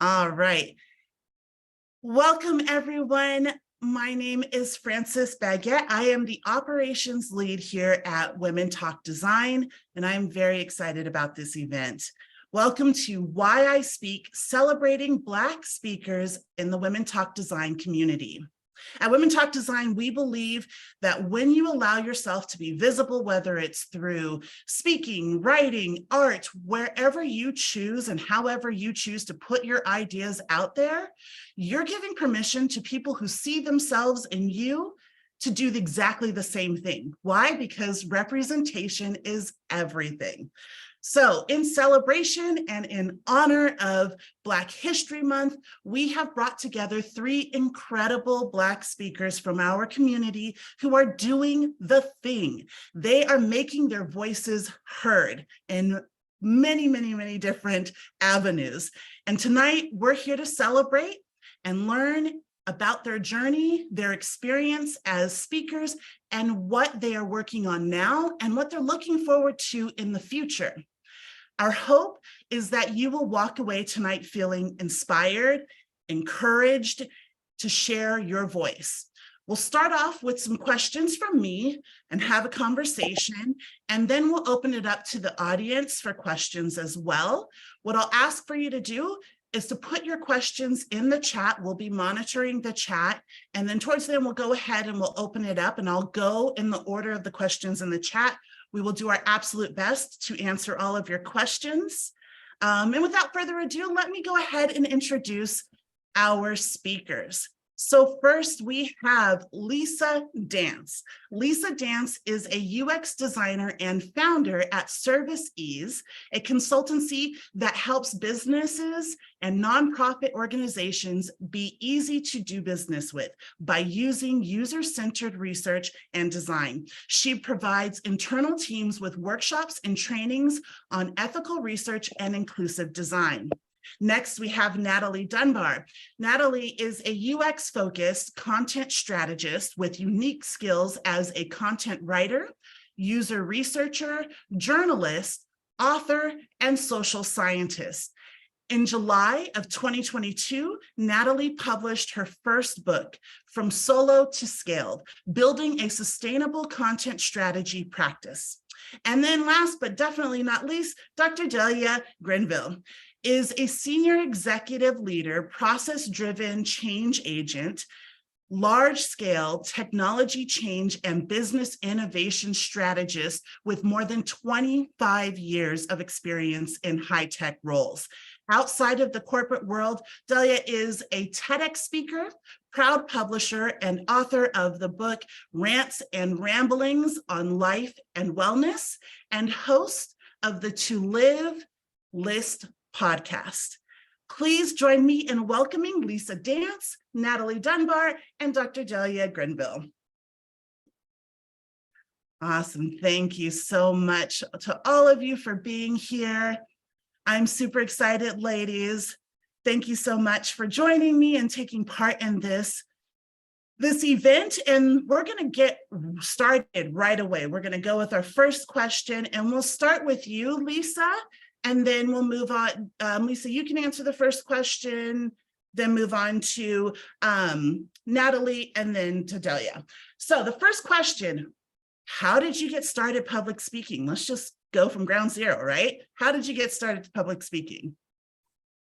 All right. Welcome, everyone. My name is Frances Baguette. I am the operations lead here at Women Talk Design, and I'm very excited about this event. Welcome to Why I Speak, celebrating Black speakers in the Women Talk Design community. At Women Talk Design, we believe that when you allow yourself to be visible, whether it's through speaking, writing, art, wherever you choose and however you choose to put your ideas out there, you're giving permission to people who see themselves in you to do exactly the same thing. Why? Because representation is everything. So in celebration and in honor of Black History Month, we have brought together 3 incredible Black speakers from our community who are doing the thing. They are making their voices heard in many different avenues. And tonight we're here to celebrate and learn about their journey, their experience as speakers, and what they are working on now and what they're looking forward to in the future. Our hope is that you will walk away tonight feeling inspired, encouraged to share your voice. We'll start off with some questions from me and have a conversation, and then we'll open it up to the audience for questions as well. What I'll ask for you to do is to put your questions in the chat. We'll be monitoring the chat, and then towards the end, we'll go ahead and we'll open it up, and I'll go in the order of the questions in the chat. We will do our absolute best to answer all of your questions. And without further ado, let me go ahead and introduce our speakers. So first we have Lisa Dance. Lisa Dance is a UX designer and founder at Service Ease, a consultancy that helps businesses and nonprofit organizations be easy to do business with by using user-centered research and design. She provides internal teams with workshops and trainings on ethical research and inclusive design. Next, we have Natalie Dunbar. Natalie is a UX-focused content strategist with unique skills as a content writer, user researcher, journalist, author, and social scientist. In July of 2022, Natalie published her first book, From Solo to Scaled, Building a Sustainable Content Strategy Practice. And then last but definitely not least, Dr. Delia Grenville is a senior executive leader, process-driven change agent, large-scale technology change and business innovation strategist with more than 25 years of experience in high-tech roles. Outside of the corporate world, Delia is a Tedx speaker, proud publisher, and author of the book Rants and Ramblings on Life and Wellness, and host of the To Live List podcast. Please join me in welcoming Lisa Dance, Natalie Dunbar, and Dr. Delia Grenville. Awesome. Thank you so much to all of you for being here. I'm super excited, ladies. Thank you so much for joining me and taking part in this event. And we're going to get started right away. We're going to go with our first question, and we'll start with you, Lisa. And then we'll move on. Lisa, you can answer the first question, then move on to Natalie, and then to Delia. So the first question, how did you get started public speaking? Let's just go from ground zero, right? How did you get started public speaking?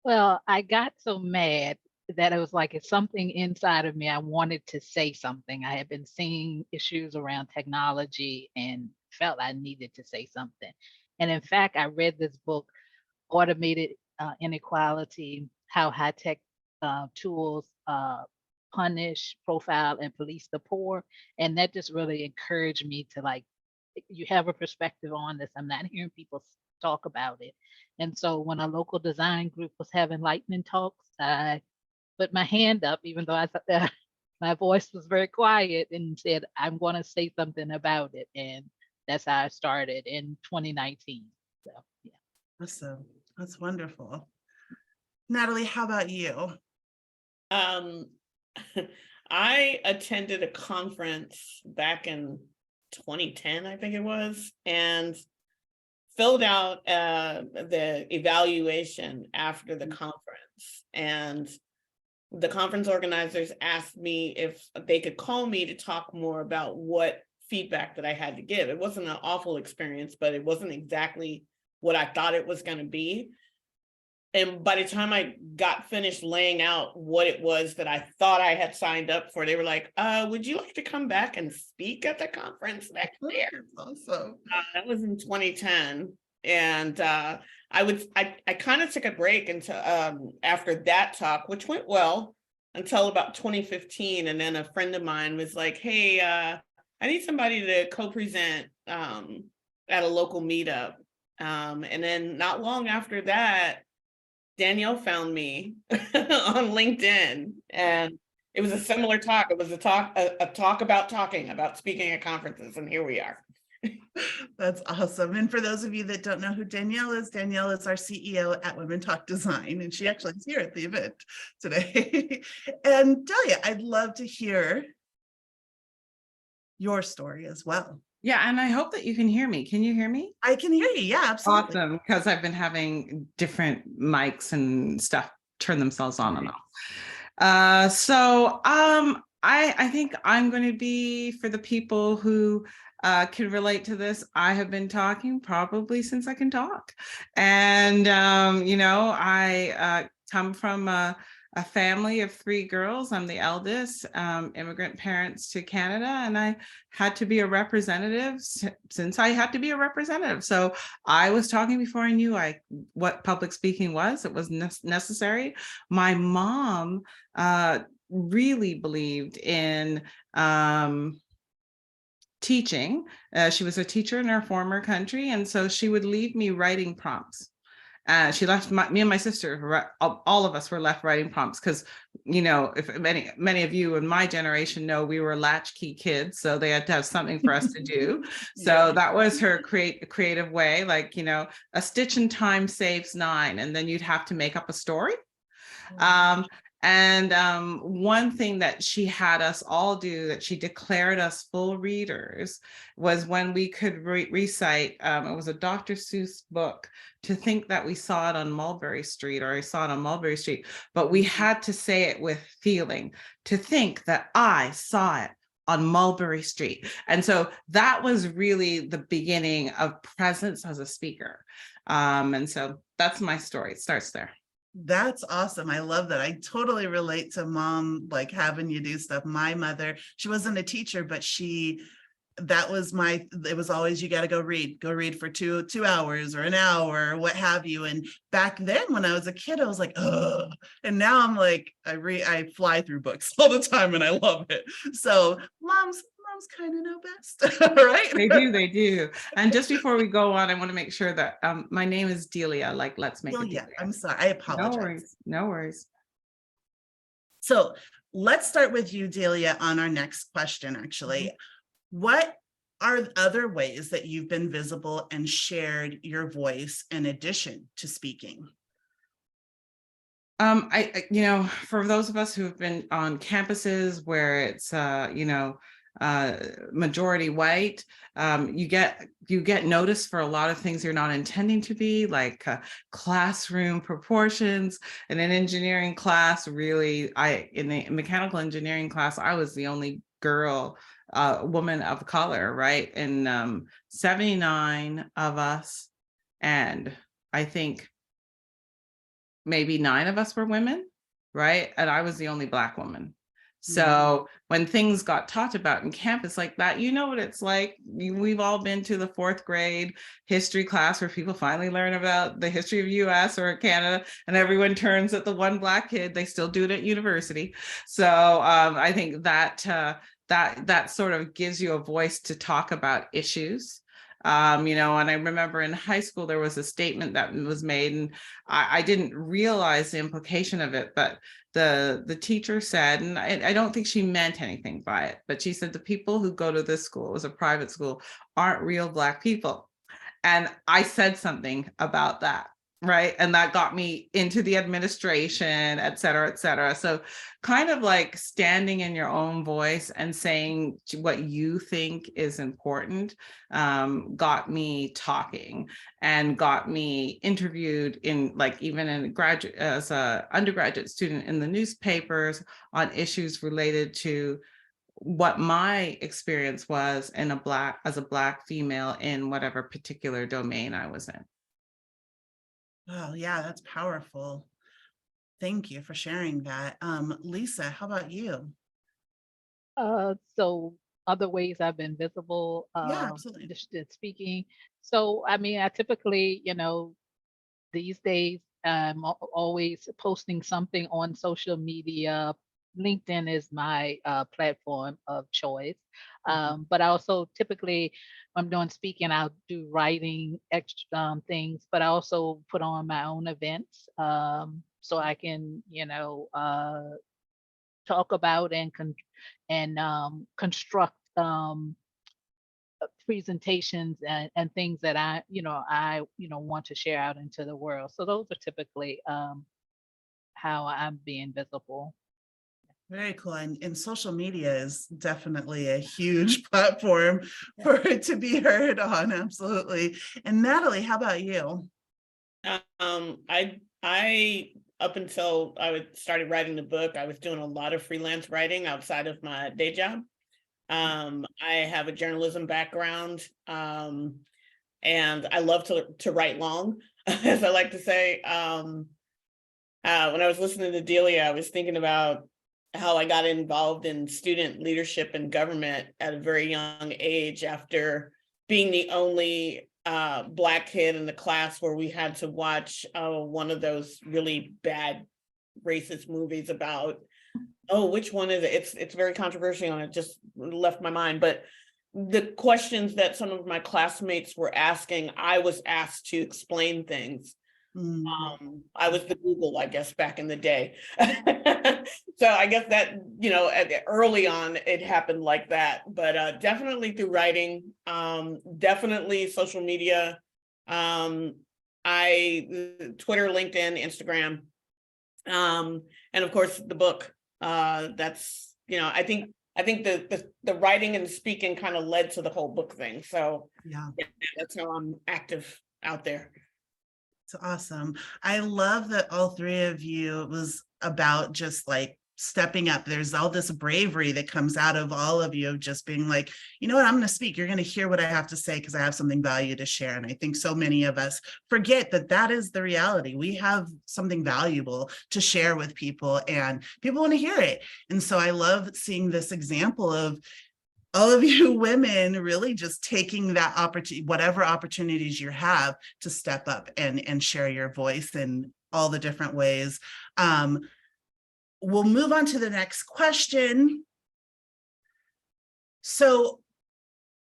Well, I got so mad that it was like it's something inside of me. I wanted to say something. I had been seeing issues around technology and felt I needed to say something. And in fact, I read this book, Automated Inequality, How High-Tech Tools Punish, Profile, and Police the Poor. And that just really encouraged me to, like, you have a perspective on this. I'm not hearing people talk about it. And so when a local design group was having lightning talks, I put my hand up, even though I thought my voice was very quiet, and said, I'm going to say something about it. And that's how I started in 2019. So, yeah. Awesome. That's wonderful. Natalie, how about you? I attended a conference back in 2010, I think it was, and filled out the evaluation after the conference. conference, and the conference organizers asked me if they could call me to talk more about what feedback that I had to give. It wasn't an awful experience, but it wasn't exactly what I thought it was going to be. And by the time I got finished laying out what it was that I thought I had signed up for, they were like, would you like to come back and speak at the conference next year? Awesome. That was in 2010. And I kind of took a break until after that talk, which went well until about 2015. And then a friend of mine was like, hey, I need somebody to co-present at a local meetup. And then not long after that, Danielle found me on LinkedIn, and it was a similar talk. It was a talk about talking about speaking at conferences, and here we are. That's awesome. And for those of you that don't know who Danielle is our CEO at Women Talk Design, and she actually is here at the event today. And Delia, I'd love to hear your story as well. Yeah, and I hope that you can hear me. Can you hear me? I can hear you. Yeah, absolutely. Awesome, because I've been having different mics and stuff turn themselves on and off. I think I'm going to be, for the people who can relate to this, I have been talking probably since I can talk. And, I come from a family of 3 girls. I'm the eldest, immigrant parents to Canada, and I had to be a representative since I had to be a representative. So I was talking before I knew what public speaking was. It was necessary. My mom really believed in teaching. She was a teacher in her former country, and so she would leave me writing prompts. She left me and my sister, all of us were left writing prompts because, if many of you in my generation know, we were latchkey kids, so they had to have something for us to do. So that was her creative way, like, a stitch in time saves 9, and then you'd have to make up a story. One thing that she had us all do, that she declared us full readers, was when we could recite, it was a Dr. Seuss book, To Think That We Saw It on Mulberry Street, or I Saw It on Mulberry Street, but we had to say it with feeling. To think that I saw it on Mulberry Street. And so that was really the beginning of presence as a speaker. And so that's my story. It starts there. That's awesome. I love that. I totally relate to mom, like having you do stuff. My mother, she wasn't a teacher, but it was always, you got to go read for two hours or an hour or what have you. And back then when I was a kid, I was like, ugh. And now I'm like, I fly through books all the time and I love it. So moms kind of know best, right? They do. And just before we go on, I want to make sure that my name is Delia, like let's make it Delia. I'm sorry, I apologize. No worries. So let's start with you, Delia, on our next question, actually. What are other ways that you've been visible and shared your voice in addition to speaking? For those of us who have been on campuses where it's, majority white, you get noticed for a lot of things you're not intending to be, like classroom proportions. In an engineering class, really, in the mechanical engineering class, I was the only woman of color, right? And 79 of us, and I think maybe 9 of us were women, right? And I was the only Black woman. So when things got talked about in campus like that, you know what it's like. We've all been to the 4th grade history class where people finally learn about the history of US or Canada, and everyone turns at the one Black kid. They still do it at university. So I think that sort of gives you a voice to talk about issues. And I remember in high school, there was a statement that was made, and I didn't realize the implication of it, but the teacher said, and I don't think she meant anything by it, but she said, the people who go to this school, it was a private school, aren't real Black people. And I said something about that. right? And that got me into the administration, et cetera, et cetera. So kind of like standing in your own voice and saying what you think is important got me talking and got me interviewed in, like, even in graduate, as a undergraduate student, in the newspapers on issues related to what my experience was in as a Black female in whatever particular domain I was in. Oh, yeah, that's powerful. Thank you for sharing that. Lisa, how about you? So other ways I've been visible, Yeah, absolutely. just speaking. So, I mean, I typically, these days, I'm always posting something on social media. LinkedIn is my platform of choice. But I also typically, when I'm doing speaking, I'll do writing extra things, but I also put on my own events, so I can, talk about and construct presentations and things that I want to share out into the world. So those are typically how I'm being visible. Very cool. And social media is definitely a huge platform for it to be heard on. Absolutely. And Natalie, how about you? I up until started writing the book, I was doing a lot of freelance writing outside of my day job. I have a journalism background, and I love to write long, as I like to say. When I was listening to Delia, I was thinking about how I got involved in student leadership and government at a very young age, after being the only Black kid in the class where we had to watch one of those really bad racist movies about, which one is it? It's very controversial and it just left my mind. But the questions that some of my classmates were asking, I was asked to explain things. I was the Google, I guess, back in the day. So I guess that, early on it happened like that, but definitely through writing, definitely social media, Twitter, LinkedIn, Instagram, and of course the book. That's, I think the writing and speaking kind of led to the whole book thing. So yeah, that's how I'm active out there. It's awesome. I love that all three of you, it was about just like stepping up. There's all this bravery that comes out of all of you, of just being like, you know what, I'm going to speak. You're going to hear what I have to say because I have something value to share. And I think so many of us forget that that is the reality. We have something valuable to share with people and people want to hear it. And so I love seeing this example of all of you women really just taking that opportunity, whatever opportunities you have, to step up and share your voice in all the different ways. We'll move on to the next question. So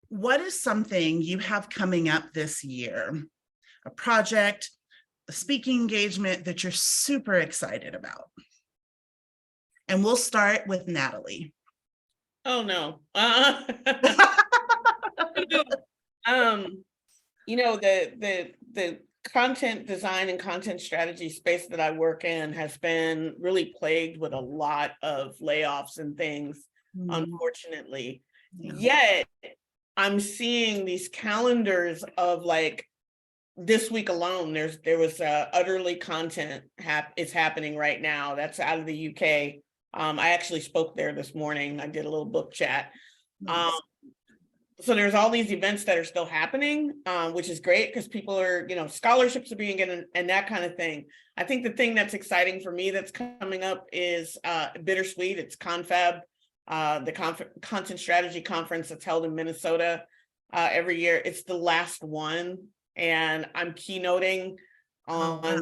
what is something you have coming up this year? A project, a speaking engagement that you're super excited about? And we'll start with Natalie. Oh no. The content design and content strategy space that I work in has been really plagued with a lot of layoffs and things, unfortunately. Yet I'm seeing these calendars of, like, this week alone, there was Utterly Content is happening right now. That's out of the UK. I actually spoke there this morning. I did a little book chat. So there's all these events that are still happening, which is great because people are, scholarships are being given and that kind of thing. I think the thing that's exciting for me that's coming up is bittersweet. It's Confab, the Content Strategy Conference that's held in Minnesota every year. It's the last one, and I'm keynoting on, I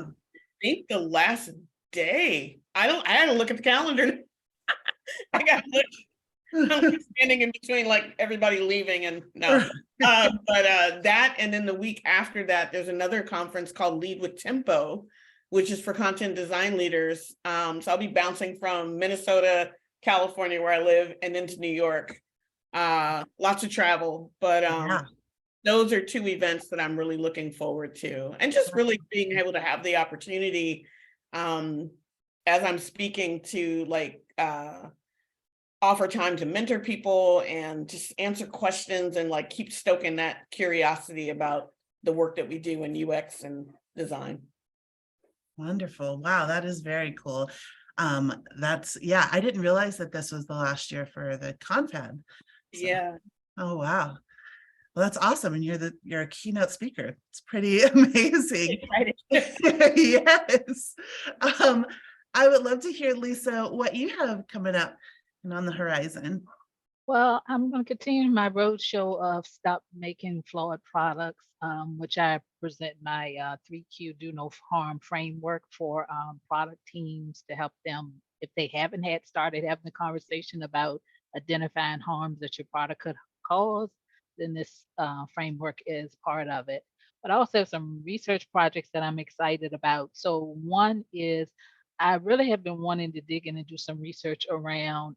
think, the last day. I had to look at the calendar. I got to look. I'm standing in between, like, everybody leaving and no. But that, and then the week after that, there's another conference called Lead with Tempo, which is for content design leaders. So I'll be bouncing from Minnesota, California, where I live, and into New York. Lots of travel, but those are two events that I'm really looking forward to, and just really being able to have the opportunity, as I'm speaking, to like offer time to mentor people and just answer questions and like keep stoking that curiosity about the work that we do in UX and design. Wonderful. Wow, that is very cool. Yeah, I didn't realize that this was the last year for the Confab. So, Yeah. oh wow. Well, that's awesome. And you're a keynote speaker. It's pretty amazing. Yes. I would love to hear, Lisa, what you have coming up and on the horizon. Well, I'm going to continue my roadshow of Stop Making Flawed Products, which I present my 3Q Do No Harm framework for product teams to help them, if they haven't started having the conversation about identifying harms that your product could cause, then this framework is part of it. But I also have some research projects that I'm excited about. So one is I really have been wanting to dig in and do some research around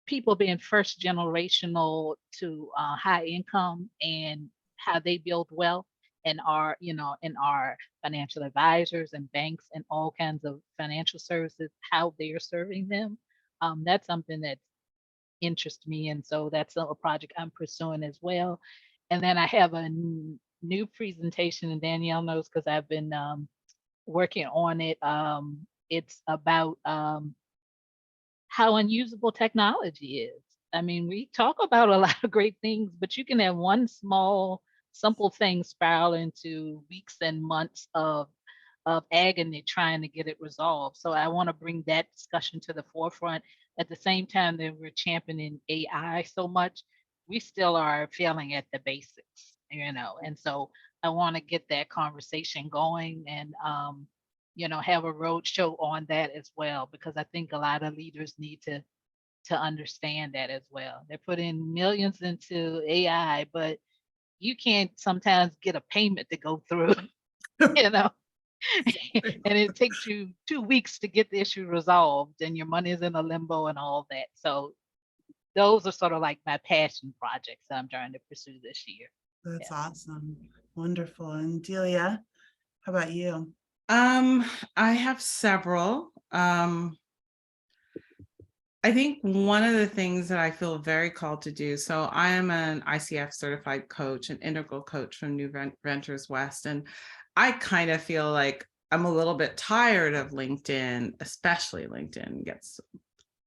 people being first generational to high income and how they build wealth, and our financial advisors and banks and all kinds of financial services, how they are serving them. That's something that interests me, and so that's a project I'm pursuing as well. And then I have a new presentation, and Danielle knows because I've been working on it. It's about how unusable technology is. I mean, we talk about a lot of great things, but you can have one small, simple thing spiral into weeks and months of agony trying to get it resolved. So I want to bring that discussion to the forefront. At the same time that we're championing AI so much, we still are failing at the basics, and so I want to get that conversation going and have a road show on that as well, because I think a lot of leaders need to understand that as well. They're putting millions into AI, but you can't sometimes get a payment to go through, and it takes you 2 weeks to get the issue resolved, and your money is in a limbo and all that. So those are sort of like my passion projects that I'm trying to pursue this year. That's awesome. Wonderful. And Delia, how about you? I have several. I think one of the things that I feel very called to do, so I am an ICF certified coach, an integral coach from New Renters West, and I kind of feel like I'm a little bit tired of LinkedIn, especially LinkedIn gets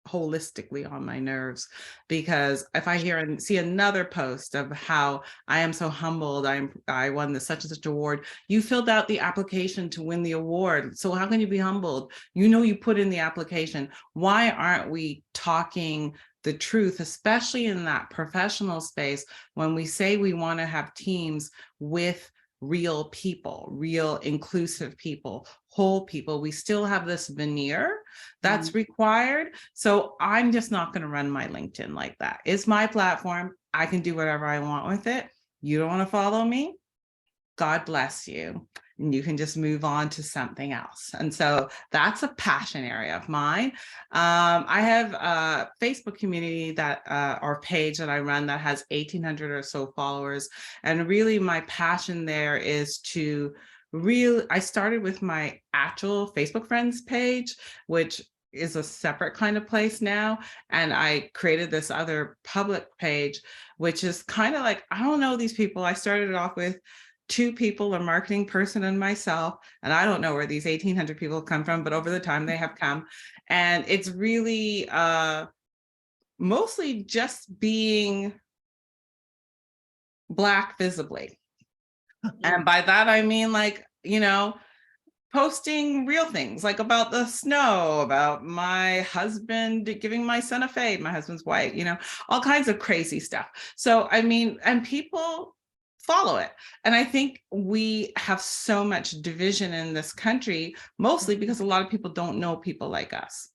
holistically on my nerves, because if I hear and see another post of how I am so humbled, I won this such and such award. You filled out the application to win the award, so how can you be humbled? You put in the application. Why aren't we talking the truth, especially in that professional space, when we say we want to have teams with real people, real inclusive people, whole people? We still have this veneer that's required. So I'm just not going to run my LinkedIn like that. It's my platform. I can do whatever I want with it. You don't want to follow me? God bless you. And you can just move on to something else. And so that's a passion area of mine. I have a Facebook community that or page that I run that has 1,800 or so followers. And really my passion there is to I started with my actual Facebook friends page, which is a separate kind of place now. And I created this other public page, which is kind of like, I don't know these people. I started it off with 2 people, a marketing person and myself, and I don't know where these 1,800 people come from, but over the time they have come. And it's really mostly just being Black visibly. And by that, I mean, like, posting real things, like about the snow, about my husband giving my son a fade, my husband's white, all kinds of crazy stuff. So, I mean, and people follow it. And I think we have so much division in this country, mostly because a lot of people don't know people like us.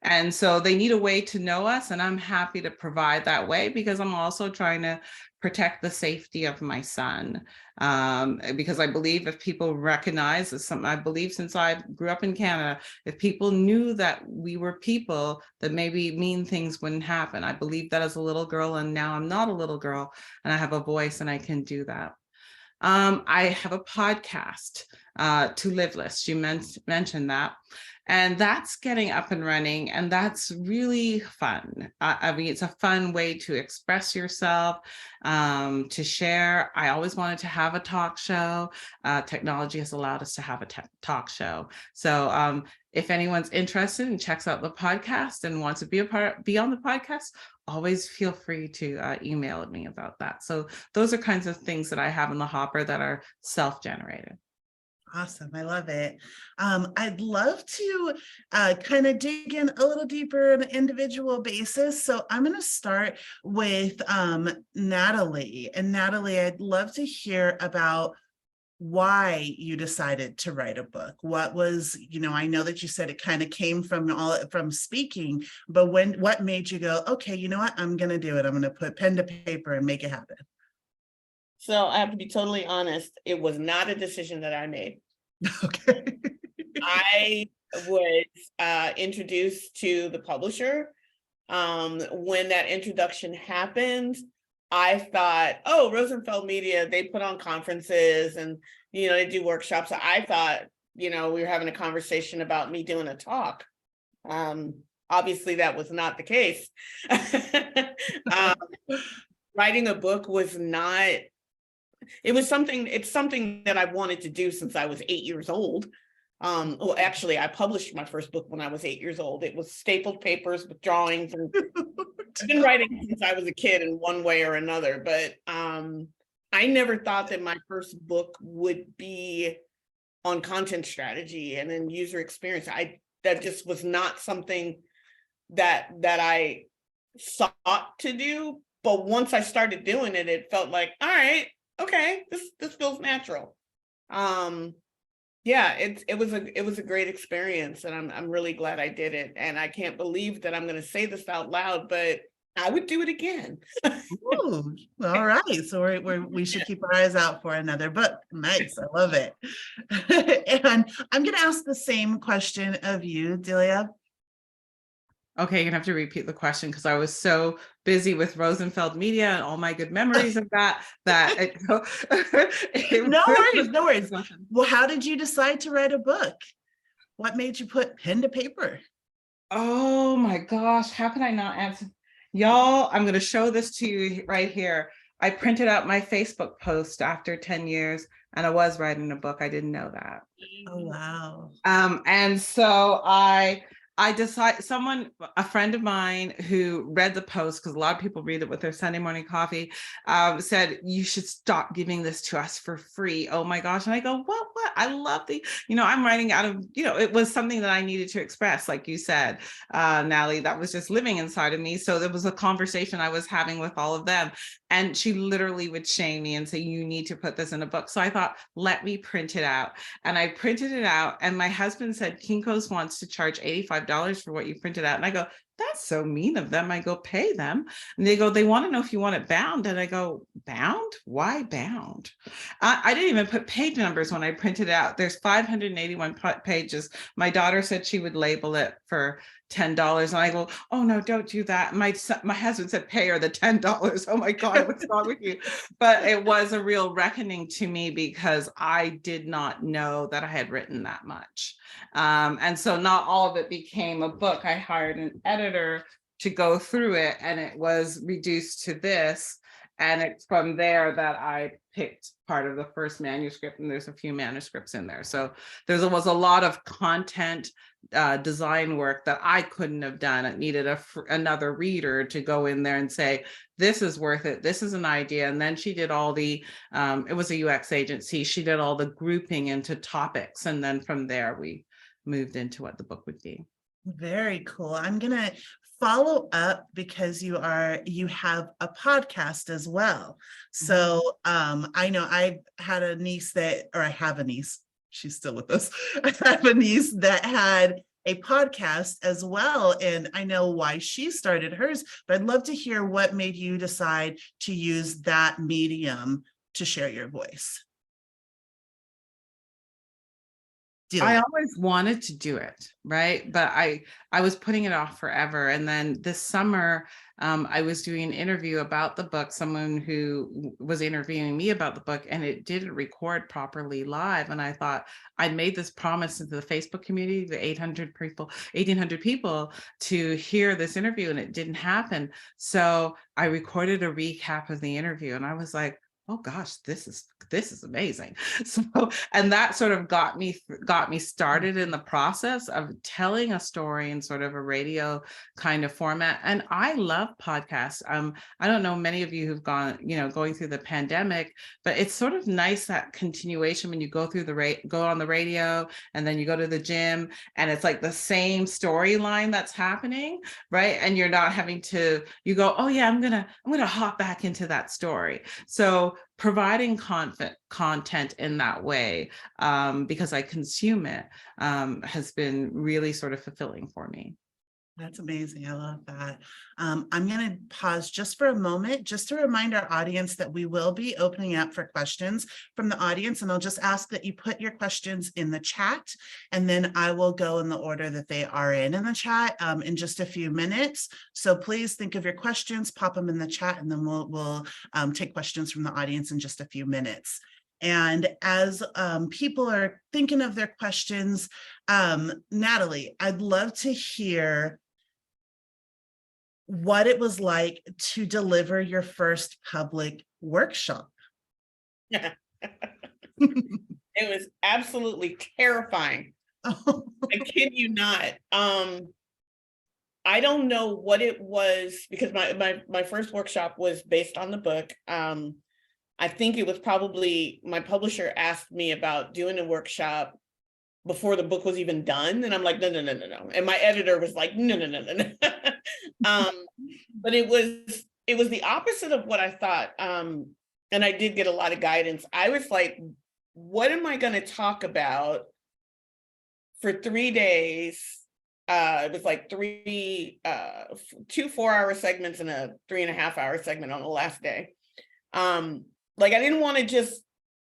And so they need a way to know us. And I'm happy to provide that way, because I'm also trying to protect the safety of my son. Because I believe if people recognize, this something I believe since I grew up in Canada, if people knew that we were people, that maybe mean things wouldn't happen. I believe that as a little girl, and now I'm not a little girl and I have a voice and I can do that. I have a podcast, To Live List. You mentioned that. And that's getting up and running, and that's really fun. I mean, it's a fun way to express yourself, to share. I always wanted to have a talk show. Technology has allowed us to have a talk show. So if anyone's interested and checks out the podcast and wants to be on the podcast, always feel free to email me about that. So those are kinds of things that I have in the hopper that are self-generated. Awesome. I love it. I'd love to kind of dig in a little deeper on an individual basis. So I'm going to start with Natalie. And Natalie, I'd love to hear about why you decided to write a book. What was, I know that you said it kind of came from speaking, but what made you go, okay, you know what, I'm going to do it. I'm going to put pen to paper and make it happen. So I have to be totally honest, it was not a decision that I made. Okay. I was introduced to the publisher. When that introduction happened, I thought, oh, Rosenfeld Media, they put on conferences and, they do workshops. So I thought, we were having a conversation about me doing a talk. Obviously, that was not the case. Writing a book was not. It's something that I wanted to do since I was 8 years old. Well, actually, I published my first book when I was 8 years old. It was stapled papers with drawings, and I've been writing since I was a kid in one way or another. But I never thought that my first book would be on content strategy and then user experience. That just was not something that I sought to do. But once I started doing it, it felt like, all right, okay, this feels natural. Yeah, it was a great experience, and I'm really glad I did it. And I can't believe that I'm going to say this out loud, but I would do it again. Ooh, all right. So we should keep our eyes out for another book. Nice. I love it. And I'm going to ask the same question of you, Delia. Okay, you're gonna have to repeat the question because I was so busy with Rosenfeld Media and all my good memories of that. No worries. Well, how did you decide to write a book? What made you put pen to paper? Oh my gosh, how can I not answer? Y'all, I'm gonna show this to you right here. I printed out my Facebook post after 10 years, and I was writing a book. I didn't know that. Oh, wow. And so I decided, a friend of mine who read the post, because a lot of people read it with their Sunday morning coffee, said, you should stop giving this to us for free. Oh my gosh. And I go, what? I love I'm writing out of, it was something that I needed to express, like you said, Natalie, that was just living inside of me. So there was a conversation I was having with all of them. And she literally would shame me and say, you need to put this in a book. So I thought, let me print it out. And I printed it out. And my husband said, Kinko's wants to charge $85 for what you printed out. And I go, that's so mean of them. I go, pay them. And they go, they want to know if you want it bound. And I go, bound? Why bound? I didn't even put page numbers when I printed it out. There's 581 pages. My daughter said she would label it for $10. And I go, oh no, don't do that. My husband said, pay her the $10. Oh my God, what's wrong with you? But it was a real reckoning to me because I did not know that I had written that much. And so not all of it became a book. I hired an editor to go through it, and it was reduced to this. And it's from there that I picked part of the first manuscript, and there's a few manuscripts in there. So there was a lot of content design work that I couldn't have done. It needed another reader to go in there and say, this is worth it. This is an idea. And then she did all the, it was a UX agency. She did all the grouping into topics. And then from there, we moved into what the book would be. Very cool. I'm going to follow up because you have a podcast as well. So I know I have a niece, she's still with us. I have a niece that had a podcast as well. And I know why she started hers, but I'd love to hear what made you decide to use that medium to share your voice. I always wanted to do it, right? But I was putting it off forever. And then this summer, I was doing an interview about the book, someone who was interviewing me about the book, and it didn't record properly live. And I thought I'd made this promise to the Facebook community, the 1,800 people to hear this interview, and it didn't happen. So I recorded a recap of the interview, and I was like, oh gosh, this is amazing. So, and that sort of got me started in the process of telling a story in sort of a radio kind of format. And I love podcasts. I don't know many of you who've gone, going through the pandemic, but it's sort of nice, that continuation when you go through go on the radio and then you go to the gym and it's like the same storyline that's happening, right? And you're not having to, you go, oh yeah, I'm gonna hop back into that story. So providing content in that way, because I consume it, has been really sort of fulfilling for me. That's amazing. I love that. I'm going to pause just for a moment, just to remind our audience that we will be opening up for questions from the audience. And I'll just ask that you put your questions in the chat, and then I will go in the order that they are in the chat in just a few minutes. So please think of your questions, pop them in the chat, and then we'll take questions from the audience in just a few minutes. And as people are thinking of their questions, Natalie, I'd love to hear what it was like to deliver your first public workshop. It was absolutely terrifying. Oh. I kid you not. I don't know what it was, because my first workshop was based on the book. I think it was probably my publisher asked me about doing a workshop before the book was even done. And I'm like, no. And my editor was like, no. But it was the opposite of what I thought. And I did get a lot of guidance. I was like, what am I going to talk about for 3 days? It was like 2 4-hour segments and a 3.5-hour segment on the last day. Like, I didn't want to just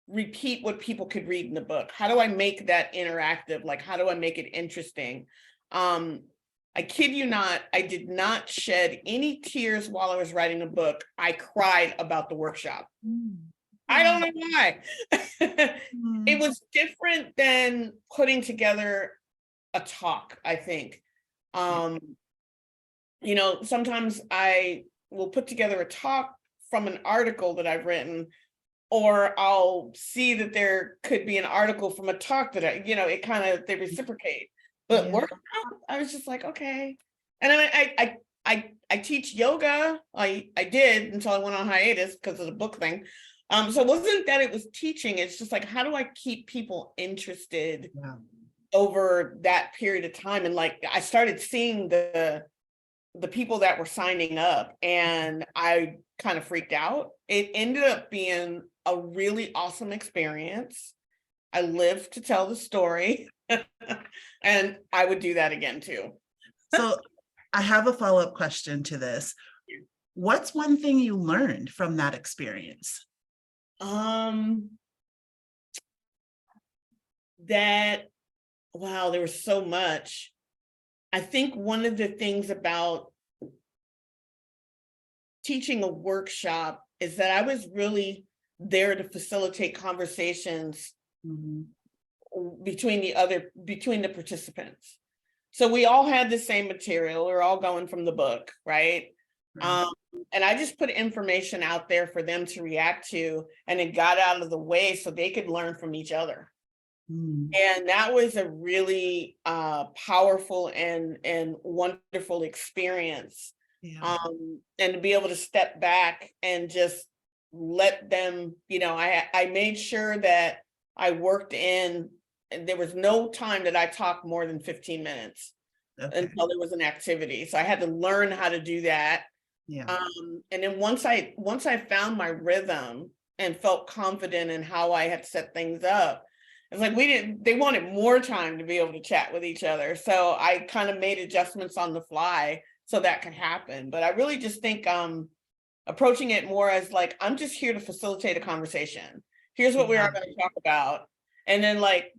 repeat what people could read in the book. How do I make that interactive? Like, how do I make it interesting? I kid you not, I did not shed any tears while I was writing the book. I cried about the workshop. I don't know why. It was different than putting together a talk, I think. Sometimes I will put together a talk from an article that I've written, or I'll see that there could be an article from a talk that they reciprocate. But workshop, I was just like, okay. And then I teach yoga. I did until I went on hiatus because of the book thing. So it wasn't that it was teaching, it's just like, how do I keep people interested over that period of time? And like, I started seeing the people that were signing up, and I kind of freaked out. It ended up being a really awesome experience. I lived to tell the story, and I would do that again too. So I have a follow-up question to this. What's one thing you learned from that experience? Wow, there was so much. I think one of the things about teaching a workshop is that I was really there to facilitate conversations between the participants. So we all had the same material. We're all going from the book, right? And I just put information out there for them to react to, and it got out of the way so they could learn from each other. And that was a really powerful and wonderful experience. And to be able to step back and just let them, I made sure that I worked in, and there was no time that I talked more than 15 minutes until there was an activity. So I had to learn how to do that. And then once I found my rhythm and felt confident in how I had set things up, It's like they wanted more time to be able to chat with each other. So I kind of made adjustments on the fly so that could happen. But I really just think approaching it more as like, I'm just here to facilitate a conversation. Here's what we are going to talk about. And then like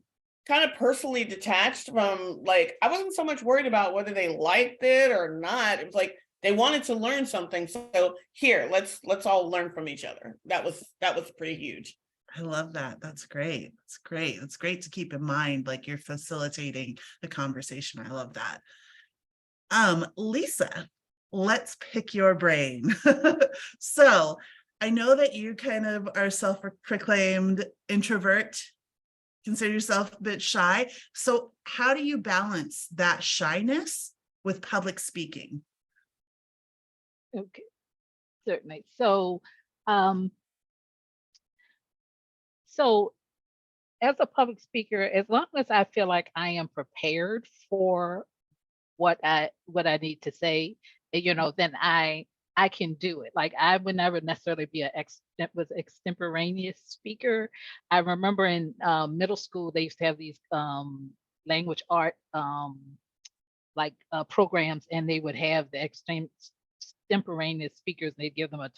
kind of personally detached from, like, I wasn't so much worried about whether they liked it or not. It was like they wanted to learn something. So here, let's all learn from each other. That was pretty huge. I love that. That's great. That's great. It's great to keep in mind, like you're facilitating the conversation. I love that. Lisa, let's pick your brain. So I know that you kind of are self-proclaimed introvert, consider yourself a bit shy. So how do you balance that shyness with public speaking? Okay, certainly. So as a public speaker, as long as I feel like I am prepared for what I need to say, then I can do it. Like I would never necessarily be extemporaneous speaker. I remember in middle school they used to have these language art programs, and they would have the extemporaneous speakers, and they'd give them a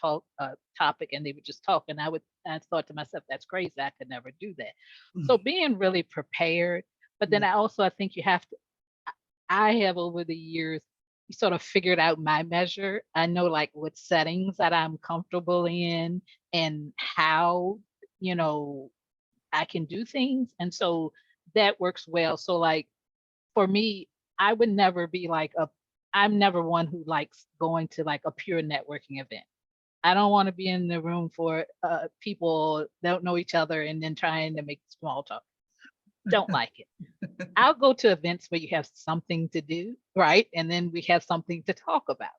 topic, and they would just talk. And I thought to myself, that's crazy. I could never do that. So being really prepared, but then I think you have to. I have over the years sort of figured out my measure. I know like what settings that I'm comfortable in and how, I can do things. And so that works well. So like for me, I would never be like I'm never one who likes going to like a pure networking event. I don't want to be in the room for people that don't know each other and then trying to make small talk. Don't like it. I'll go to events where you have something to do, right? And then we have something to talk about.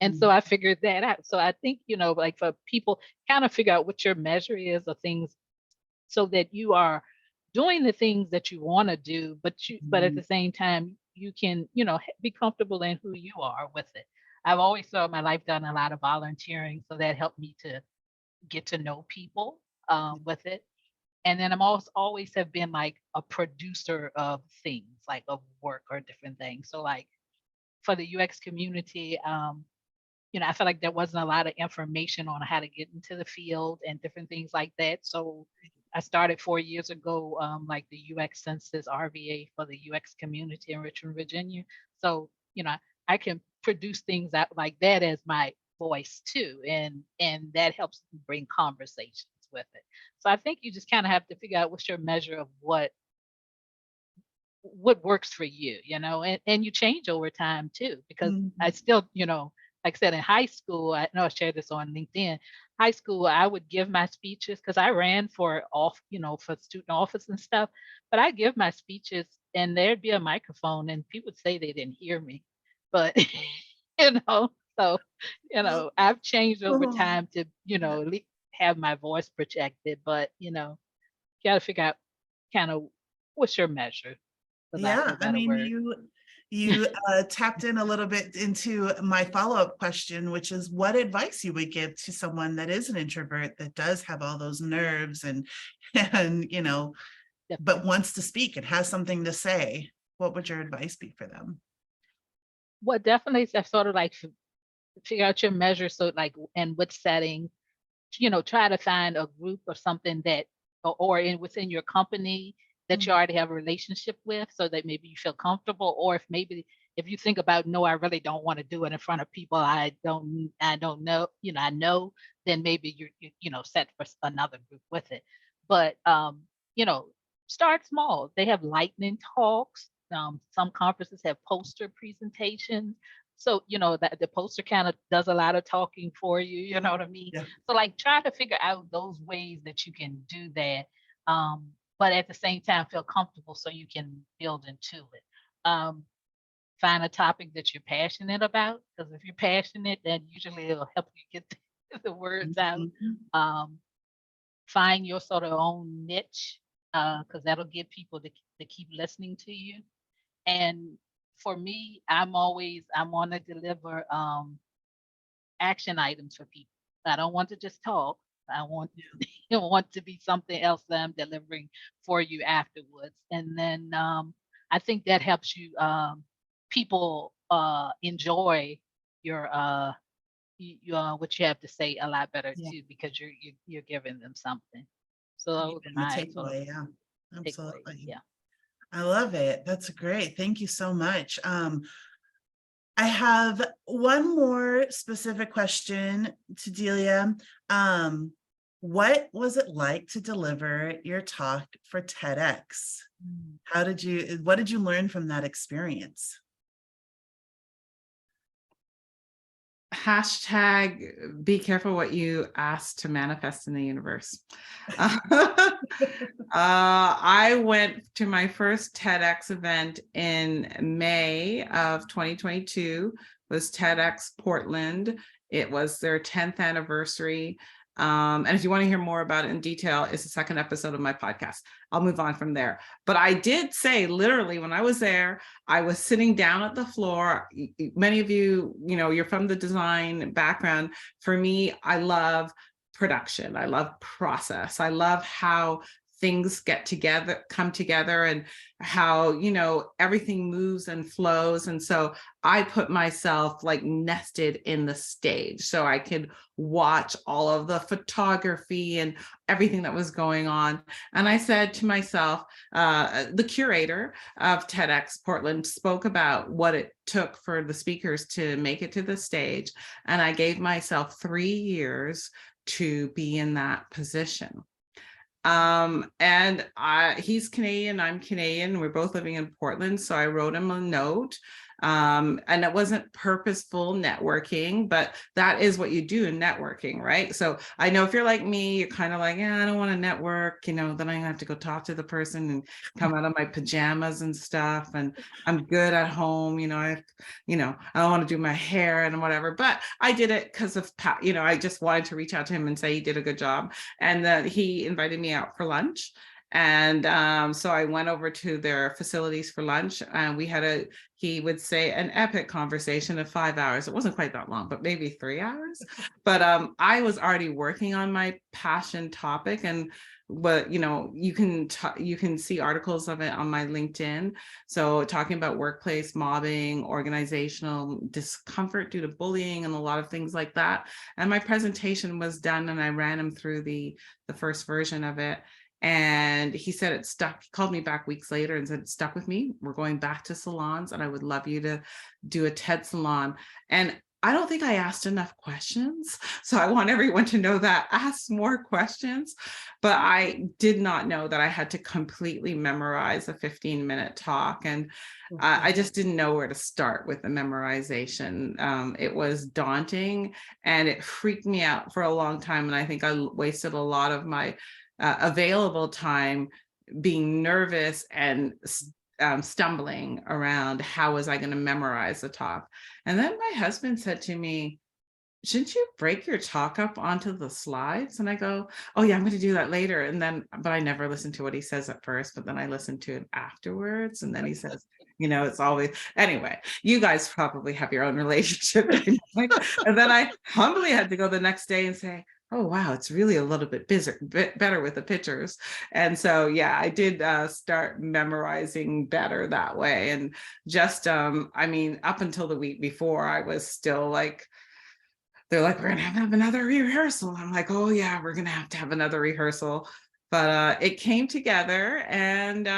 And so I figured that out. So I think, like for people, kind of figure out what your measure is of things so that you are doing the things that you want to do, but at the same time, you can, be comfortable in who you are with it. I've always throughout my life done a lot of volunteering, so that helped me to get to know people with it. And then I'm always have been like a producer of things, like of work or different things. So like for the UX community, I feel like there wasn't a lot of information on how to get into the field and different things like that. So I started 4 years ago, like the UX Census RVA for the UX community in Richmond, Virginia. So, I can produce things out like that as my voice too. And that helps bring conversations with it. So I think you just kind of have to figure out what's your measure of what works for you, and you change over time too, because I still, like I said, in high school, I know I shared this on LinkedIn. High school, I would give my speeches because I ran for for student office and stuff. But I give my speeches, and there'd be a microphone, and people would say they didn't hear me. But so I've changed over time to have my voice projected. But you got to figure out kind of what's your measure. Yeah, I mean, you tapped in a little bit into my follow-up question, which is what advice you would give to someone that is an introvert that does have all those nerves and but wants to speak and has something to say. What would your advice be for them? Well, definitely, I sort of like figure out your measure. So like, and what setting, try to find a group or something that, or within your company that you already have a relationship with, so that maybe you feel comfortable. Or if you think about, no, I really don't want to do it in front of people I don't know, I know, then maybe you're set for another group with it. But start small. They have lightning talks. Some conferences have poster presentations. So, that the poster kind of does a lot of talking for you, you know what I mean? Yeah. So like try to figure out those ways that you can do that. But at the same time, feel comfortable so you can build into it. Find a topic that you're passionate about, because if you're passionate, then usually it'll help you get the words out. Find your sort of own niche, because that'll get people to keep listening to you. And for me, I want to deliver action items for people. I don't want to just talk. I want you want to be something else that I'm delivering for you afterwards. And then I think that helps you people enjoy your what you have to say a lot better Yeah. too, because you're giving them something. So those are The my sort of takeaway, yeah, takeaways. absolutely. Yeah. I love it. That's great. Thank you so much. I have one more specific question to Delia. What was it like to deliver your talk for TEDx? What did you learn from that experience? Hashtag be careful what you ask to manifest in the universe. I went to my first TEDx event in May of 2022, was Tedx Portland. It was their 10th anniversary. And if you want to hear more about it in detail, it's the second episode of my podcast. I'll move on from there. But I did say, literally, when I was there, I was sitting down at the floor. Many of you, you're from the design background. For me, I love production. I love process. I love how things come together, and how, everything moves and flows. And so I put myself like nested in the stage so I could watch all of the photography and everything that was going on. And I said to myself, the curator of TEDx Portland spoke about what it took for the speakers to make it to the stage. And I gave myself 3 years to be in that position. And he's Canadian, I'm Canadian, we're both living in Portland. So I wrote him a note. And it wasn't purposeful networking, but that is what you do in networking, right? So I know if you're like me, you're kind of like, yeah, I don't want to network, then I'm gonna have to go talk to the person and come out of my pajamas and stuff. And I'm good at home, I don't want to do my hair and whatever, but I did it because of, I just wanted to reach out to him and say he did a good job. And that he invited me out for lunch. And so I went over to their facilities for lunch, and we had he would say, an epic conversation of 5 hours. It wasn't quite that long, but maybe 3 hours. But I was already working on my passion topic, and you can see articles of it on my LinkedIn. So talking about workplace mobbing, organizational discomfort due to bullying, and a lot of things like that. And my presentation was done, and I ran him through the first version of it. And he said it stuck. He called me back weeks later and said, it stuck with me. We're going back to salons, and I would love you to do a TED salon. And I don't think I asked enough questions. So I want everyone to know that. Ask more questions. But I did not know that I had to completely memorize a 15-minute talk. And I just didn't know where to start with the memorization. It was daunting, and it freaked me out for a long time. And I think I wasted a lot of my available time being nervous and stumbling around how was I going to memorize the talk. And then my husband said to me, shouldn't you break your talk up onto the slides? And I go, oh yeah, I'm going to do that later. And then, but I never listened to what he says at first, but then I listened to it afterwards. And then he says, it's always, anyway, you guys probably have your own relationship. And then I humbly had to go the next day and say, oh, wow, it's really a little bit better with the pictures. And so, yeah, I did start memorizing better that way. And just, up until the week before, I was still like, they're like, we're going to have another rehearsal. I'm like, oh, yeah, we're going to have another rehearsal. But it came together. And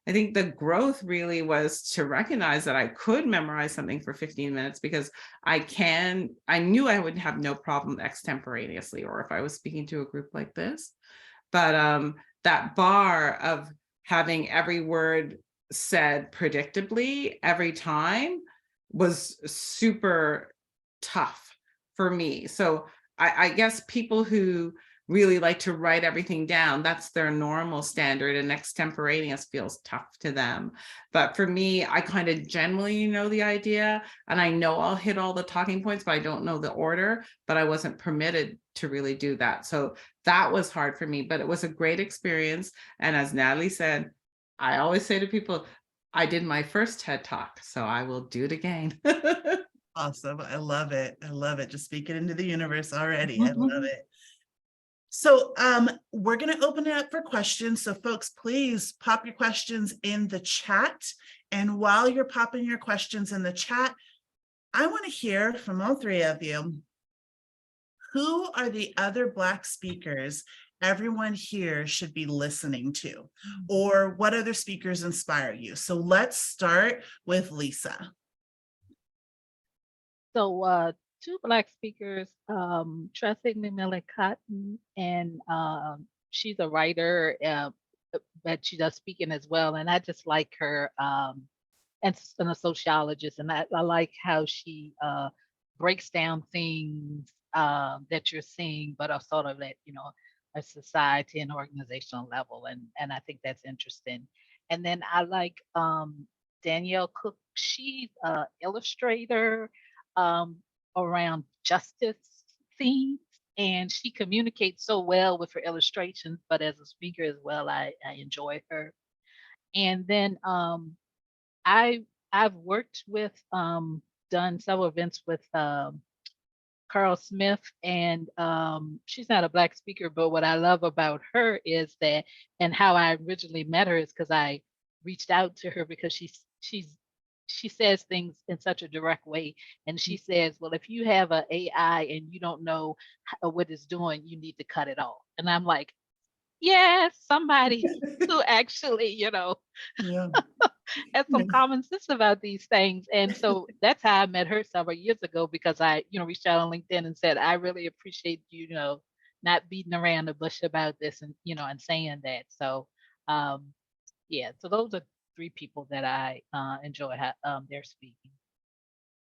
I think the growth really was to recognize that I could memorize something for 15 minutes because I knew I would have no problem extemporaneously, or if I was speaking to a group like this. But that bar of having every word said predictably every time was super tough for me. So I guess people who really like to write everything down, that's their normal standard, and extemporaneous feels tough to them. But for me, I kind of generally know the idea, and I know I'll hit all the talking points, but I don't know the order, but I wasn't permitted to really do that. So that was hard for me, but it was a great experience. And as Natalie said, I always say to people, I did my first TED Talk, so I will do it again. Awesome. I love it. I love it. Just speak it into the universe already. I love it. So we're going to open it up for questions. So folks, please pop your questions in the chat. And while you're popping your questions in the chat, I want to hear from all three of you. Who are the other Black speakers everyone here should be listening to? Or what other speakers inspire you? So let's start with Lisa. So two Black speakers, Tressie McMillan Cotton, and she's a writer, but she does speaking as well. And I just like her, and a sociologist. And I like how she breaks down things that you're seeing, but are sort of at, a society and organizational level. And I think that's interesting. And then I like Danielle Cook. She's an illustrator around justice themes, and she communicates so well with her illustrations, but as a speaker as well, I enjoy her. And then I've worked with done several events with Carl Smith, and she's not a Black speaker, but what I love about her is that, and how I originally met her is because I reached out to her because she says things in such a direct way. And she says, well, if you have an AI and you don't know what it's doing, you need to cut it off. And I'm like, yes, somebody who actually, Yeah. has some common sense about these things. And so that's how I met her several years ago, because I, reached out on LinkedIn and said, I really appreciate you, not beating around the bush about this, and, and saying that. So, yeah, so those are three people that I enjoy their speaking.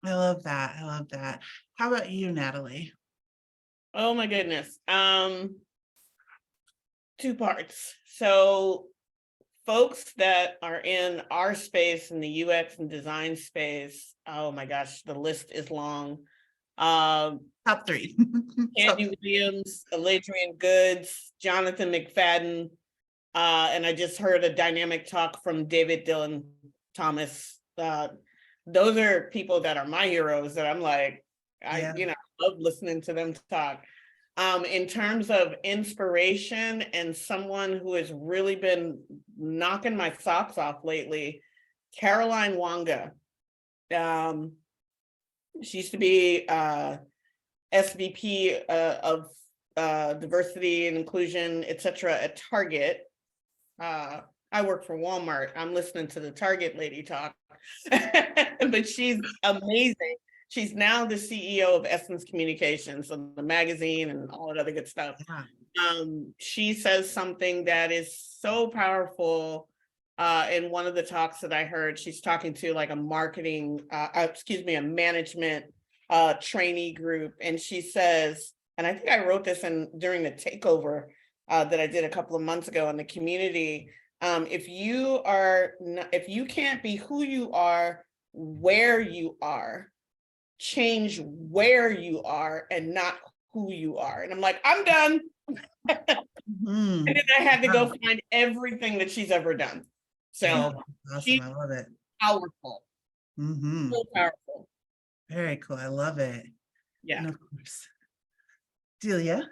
I love that. I love that. How about you, Natalie? Oh my goodness. Two parts. So folks that are in our space, in the UX and design space, oh my gosh, the list is long. Top three. Andy Williams, Eladrian Goods, Jonathan McFadden, and I just heard a dynamic talk from David Dylan Thomas. Those are people that are my heroes that I'm like, I love listening to them talk. In terms of inspiration and someone who has really been knocking my socks off lately, Caroline Wanga. She used to be SVP of diversity and inclusion, etc. at Target. I work for Walmart. I'm listening to the Target lady talk, but she's amazing. She's now the CEO of Essence Communications, so the magazine and all that other good stuff. She says something that is so powerful. In one of the talks that I heard, she's talking to like a a management trainee group. And she says, and I think I wrote this during the takeover that I did a couple of months ago in the community. If you can't be who you are, where you are, change where you are and not who you are. And I'm like, I'm done. And then I had to go find everything that she's ever done. So awesome. she's I love it. Powerful. So powerful. Very cool. I love it. Yeah. And of course. Delia.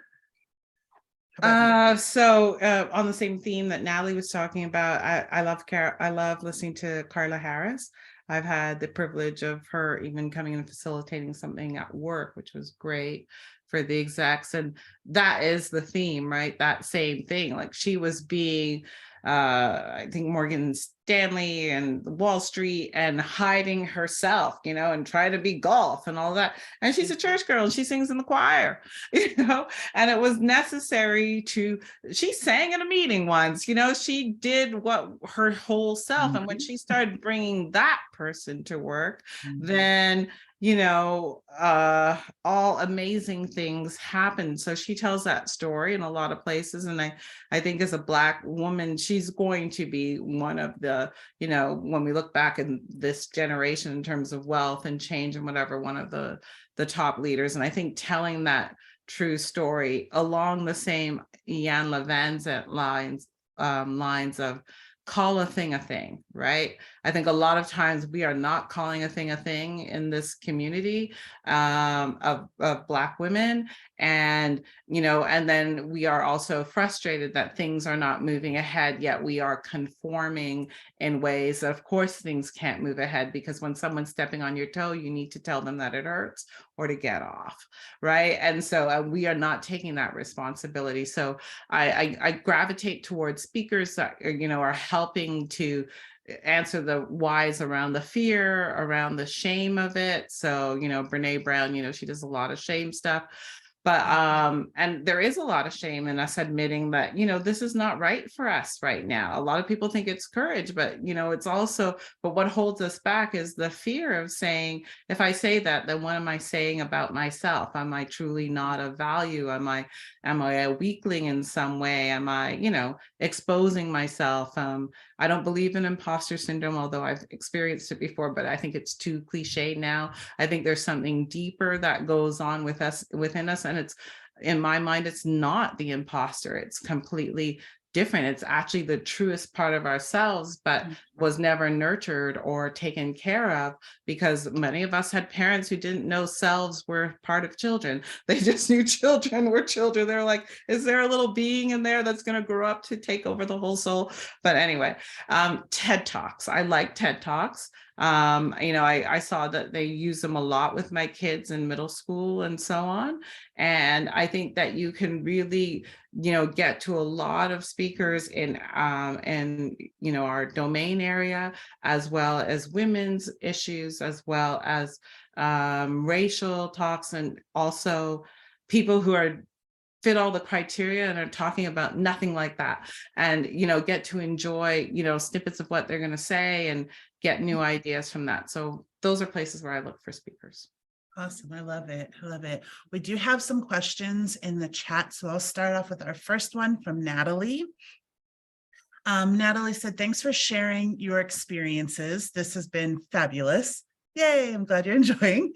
So on the same theme that Natalie was talking about, I love listening to Carla Harris. I've had the privilege of her even coming and facilitating something at work, which was great for the execs. And that is the theme, right? That same thing. Like she was being, I think Morgan Stanley and Wall Street, and hiding herself, and trying to be golf and all that. And she's a church girl and she sings in the choir, and it was necessary she sang in a meeting once, she did what her whole self. And when she started bringing that person to work, then all amazing things happen. So she tells that story in a lot of places. And I think as a Black woman, she's going to be one of the, when we look back in this generation in terms of wealth and change and whatever, one of the top leaders. And I think telling that true story along the same Ian Levan's lines of call a thing, right? I think a lot of times we are not calling a thing in this community of Black women. And, and then we are also frustrated that things are not moving ahead, yet we are conforming in ways that, of course, things can't move ahead, because when someone's stepping on your toe, you need to tell them that it hurts or to get off, right? And so we are not taking that responsibility. So I gravitate towards speakers that are helping to answer the whys around the fear, around the shame of it. So, Brene Brown, she does a lot of shame stuff. But and there is a lot of shame in us admitting that, this is not right for us right now. A lot of people think it's courage, but it's also, but what holds us back is the fear of saying, if I say that, then what am I saying about myself? Am I truly not of value? Am I a weakling in some way? Am I, exposing myself? I don't believe in imposter syndrome, although I've experienced it before, but I think it's too cliche now. I think there's something deeper that goes on within us. And it's, in my mind, it's not the imposter. It's completely different. It's actually the truest part of ourselves, but was never nurtured or taken care of, because many of us had parents who didn't know selves were part of children. They just knew children were children. They're like, is there a little being in there that's going to grow up to take over the whole soul? But anyway, TED Talks. I like TED Talks. I saw that they use them a lot with my kids in middle school and so on. And I think that you can really, get to a lot of speakers in our domain area, as well as women's issues, as well as racial talks, and also people who fit all the criteria and are talking about nothing like that, and get to enjoy snippets of what they're going to say and get new ideas from that. So those are places where I look for speakers. Awesome. I love it. I love it. We do have some questions in the chat, so I'll start off with our first one from Natalie. Natalie said, thanks for sharing your experiences. This has been fabulous. Yay, I'm glad you're enjoying.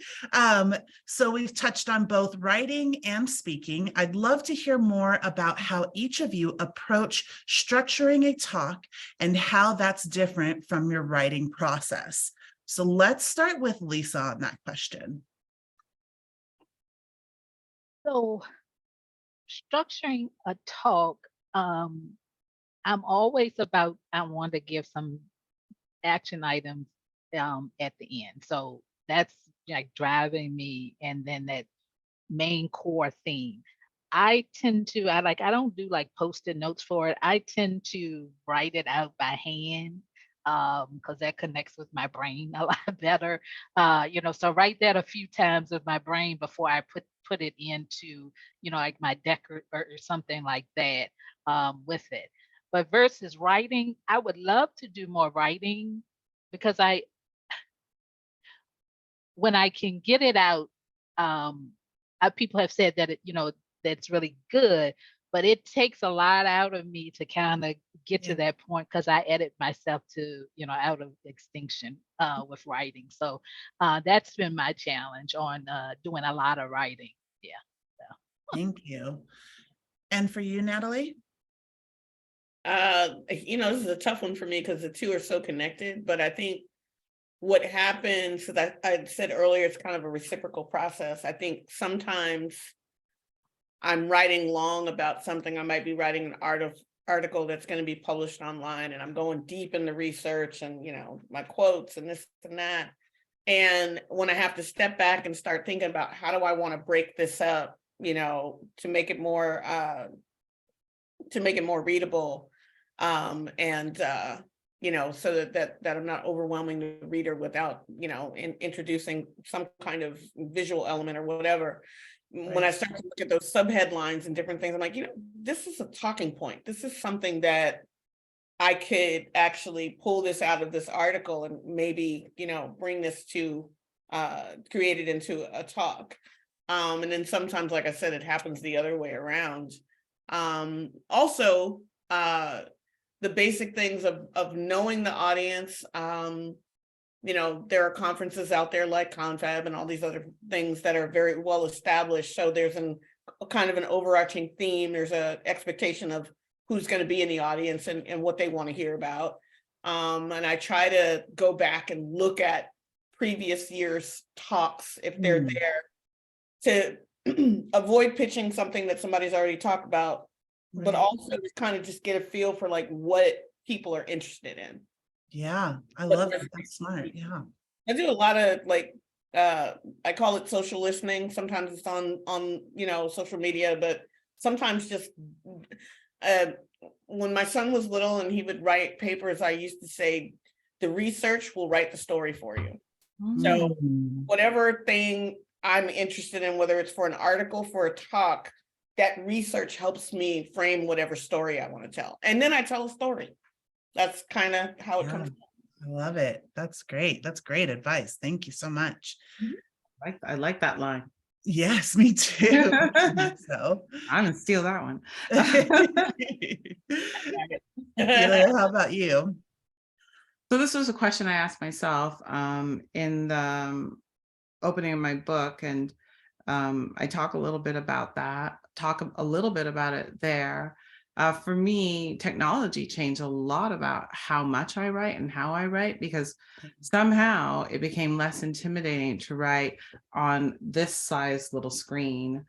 So we've touched on both writing and speaking. I'd love to hear more about how each of you approach structuring a talk and how that's different from your writing process. So let's start with Lisa on that question. So structuring a talk, I'm always about, I want to give some action items at the end. So that's like driving me, and then that main core theme. I don't do like post-it notes for it. I tend to write it out by hand, because that connects with my brain a lot better. So write that a few times with my brain before I put it into, like my deck or something like that with it. But versus writing, I would love to do more writing, because when I can get it out, people have said that that's really good, but it takes a lot out of me to kind of get to that point, because I edit myself to out of extinction with writing. So that's been my challenge on doing a lot of writing. Yeah. So. Thank you. And for you, Natalie? This is a tough one for me because the two are so connected, but I think what happens, as I said earlier, it's kind of a reciprocal process. I think sometimes I'm writing long about something. I might be writing an article that's going to be published online, and I'm going deep into research and, my quotes and this and that. And when I have to step back and start thinking about how do I want to break this up, to make it more readable, so that I'm not overwhelming the reader without, introducing some kind of visual element or whatever. Right. When I start to look at those subheadlines and different things, I'm like, this is a talking point. This is something that I could actually pull this out of this article and maybe, bring this to create it into a talk. And then sometimes, like I said, it happens the other way around. Also, the basic things of knowing the audience. There are conferences out there like Confab and all these other things that are very well established. So there's a kind of an overarching theme. There's an expectation of who's going to be in the audience and what they want to hear about. And I try to go back and look at previous years' talks if they're there, to avoid pitching something that somebody's already talked about, but also to kind of just get a feel for like what people are interested in. Yeah, I But love that. That's smart. Yeah. I do a lot of like, I call it social listening. Sometimes it's on social media, but sometimes just when my son was little and he would write papers, I used to say, the research will write the story for you. So whatever thing I'm interested in, whether it's for an article, for a talk, that research helps me frame whatever story I want to tell. And then I tell a story. That's kind of how it comes. I love it. That's great. That's great advice. Thank you so much. I like that line. Yes, me too. So I'm gonna steal that one. Delia, how about you? So this was a question I asked myself in the opening of my book, and I talk a little bit about it there. For me, technology changed a lot about how much I write and how I write, because somehow it became less intimidating to write on this size little screen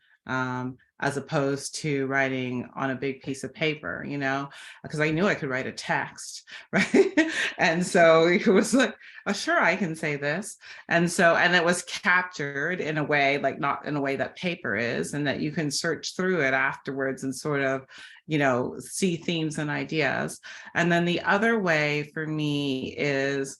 as opposed to writing on a big piece of paper, because I knew I could write a text, right? And so it was like, oh, sure, I can say this. And it was captured in a way, like not in a way that paper is, and that you can search through it afterwards and sort of, see themes and ideas. And then the other way for me is,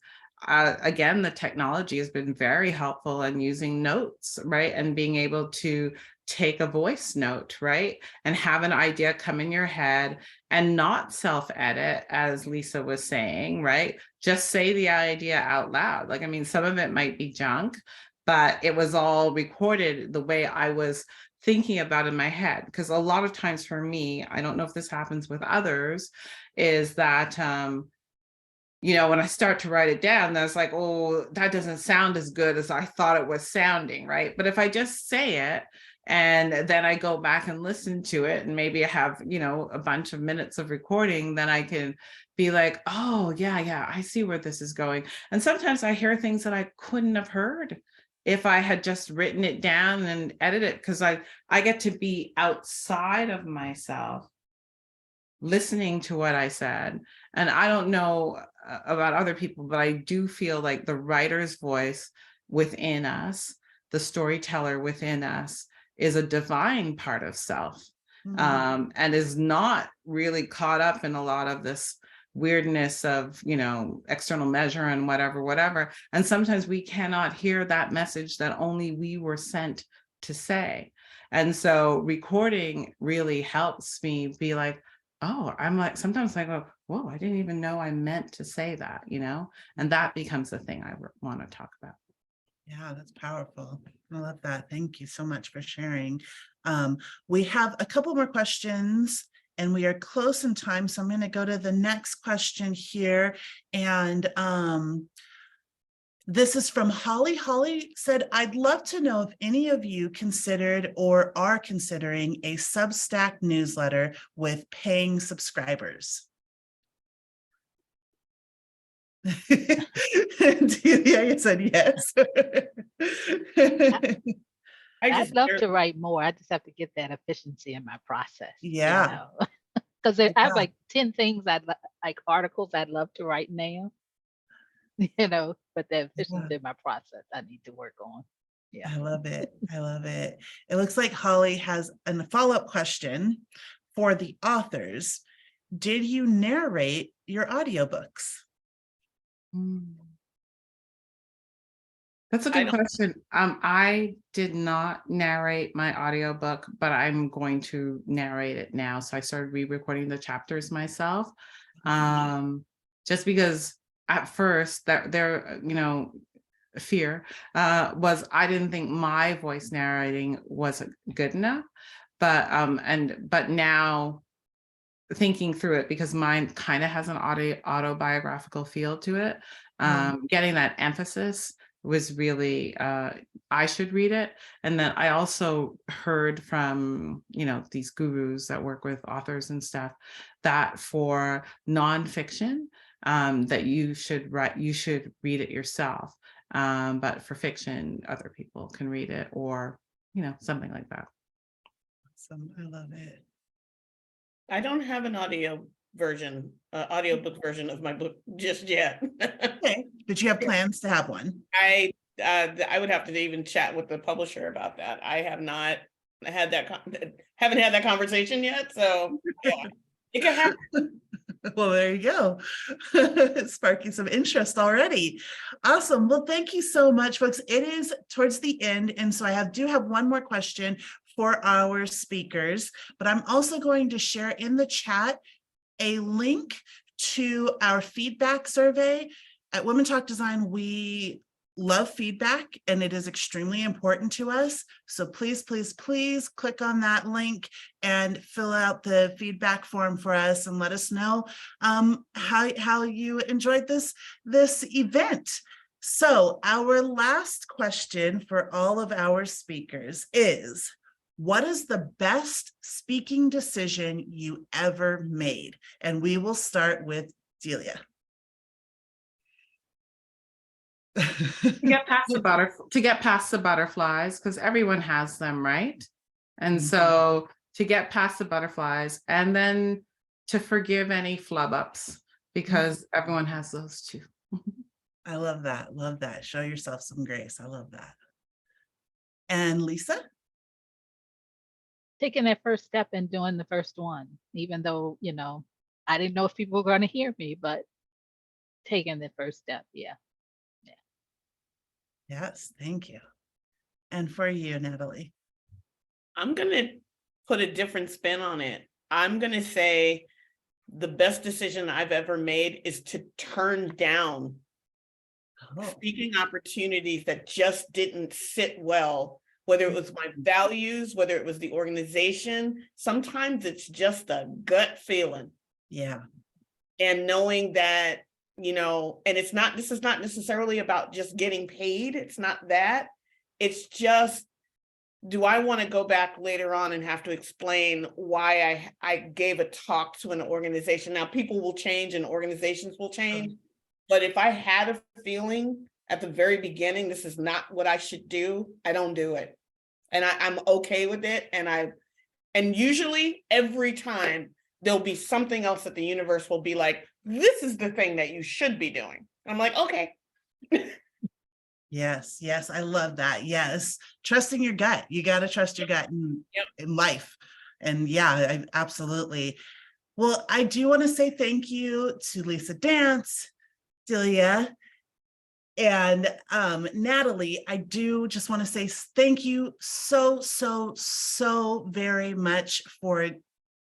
again, the technology has been very helpful in using notes, right? And being able to take a voice note, right? And have an idea come in your head and not self-edit, as Lisa was saying, right? Just say the idea out loud. Like, I mean, some of it might be junk, but it was all recorded the way I was thinking about in my head. Because a lot of times for me, I don't know if this happens with others, is that, when I start to write it down, that's like, oh, that doesn't sound as good as I thought it was sounding, right? But if I just say it, and then I go back and listen to it, and maybe I have, a bunch of minutes of recording, then I can be like, oh, yeah, I see where this is going. And sometimes I hear things that I couldn't have heard if I had just written it down and edited it, because I get to be outside of myself, listening to what I said. And I don't know about other people, but I do feel like the writer's voice within us, the storyteller within us, is a divine part of self, and is not really caught up in a lot of this weirdness of, external measure and whatever. And sometimes we cannot hear that message that only we were sent to say. And so recording really helps me be like, oh, I'm like, sometimes I go, whoa, I didn't even know I meant to say that, and that becomes the thing I want to talk about. Yeah, that's powerful. I love that. Thank you so much for sharing. We have a couple more questions and we are close in time. So I'm going to go to the next question here. And this is from Holly. Holly said, I'd love to know if any of you considered or are considering a Substack newsletter with paying subscribers. Delia said yes. I'd love to write more. I just have to get that efficiency in my process. Yeah. Because I have like 10 things like articles I'd love to write now, but the efficiency in my process I need to work on. Yeah. I love it. I love it. It looks like Holly has a follow-up question for the authors. Did you narrate your audiobooks? That's a good question. I did not narrate my audiobook, but I'm going to narrate it now. So I started re-recording the chapters myself. Just because at first fear was I didn't think my voice narrating was good enough. But now thinking through it, because mine kind of has an autobiographical feel to it, getting that emphasis was really, I should read it. And then I also heard from, these gurus that work with authors and stuff, that for nonfiction, that you should read it yourself. But for fiction, other people can read it, or, something like that. Awesome. I love it. I don't have an audiobook version of my book just yet. Okay, but you have plans to have one. I would have to even chat with the publisher about that. I have not had haven't had that conversation yet. So yeah, it could happen. Well, there you go. Sparking some interest already. Awesome. Well, thank you so much, folks. It is towards the end, and so I do have one more question for our speakers, but I'm also going to share in the chat a link to our feedback survey. At Women Talk Design, we love feedback, and it is extremely important to us. So please, please, please click on that link and fill out the feedback form for us, and let us know how you enjoyed this event. So our last question for all of our speakers is, what is the best speaking decision you ever made? And we will start with Delia. To get past the butterflies, because everyone has them, right? And so to get past the butterflies, and then to forgive any flub ups, because everyone has those too. I love that. Love that. Show yourself some grace. I love that. And Lisa? Taking that first step and doing the first one, even though, I didn't know if people were going to hear me, but taking the first step. Yeah. Yes, thank you. And for you, Natalie? I'm going to put a different spin on it. I'm going to say the best decision I've ever made is to turn down speaking opportunities that just didn't sit well, whether it was my values, whether it was the organization. Sometimes it's just a gut feeling. Yeah. And knowing that, and this is not necessarily about just getting paid. It's not that. It's just, do I want to go back later on and have to explain why I gave a talk to an organization? Now, people will change and organizations will change. But if I had a feeling at the very beginning, this is not what I should do, I don't do it. And I'm okay with it. And usually every time there'll be something else that the universe will be like, this is the thing that you should be doing. I'm like, okay. Yes, I love that. Yes, trusting your gut. You got to trust your gut in life. And yeah, absolutely. Well, I do want to say thank you to Lisa Dance, Delia, and Natalie. I do just want to say thank you so very much for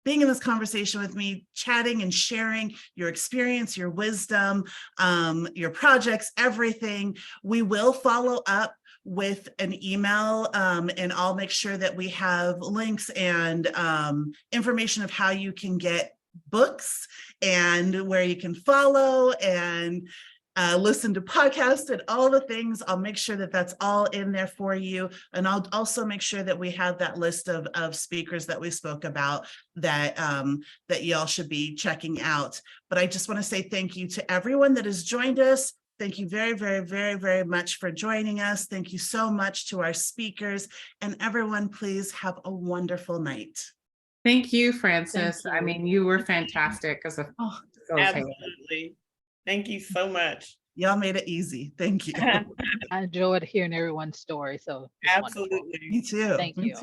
being in this conversation with me, chatting and sharing your experience, your wisdom, your projects, everything. We will follow up with an email, and I'll make sure that we have links and information of how you can get books and where you can follow and listen to podcasts and all the things. I'll make sure that that's all in there for you. And I'll also make sure that we have that list of speakers that we spoke about that y'all should be checking out. But I just want to say thank you to everyone that has joined us. Thank you very much for joining us. Thank you so much to our speakers, and everyone, please have a wonderful night. Thank you, Frances. Thank you. I mean, you were fantastic as a Absolutely. Thank you so much. Y'all made it easy. Thank you. I enjoyed hearing everyone's story. So it's wonderful. Absolutely. Me too. Thank Me you. too.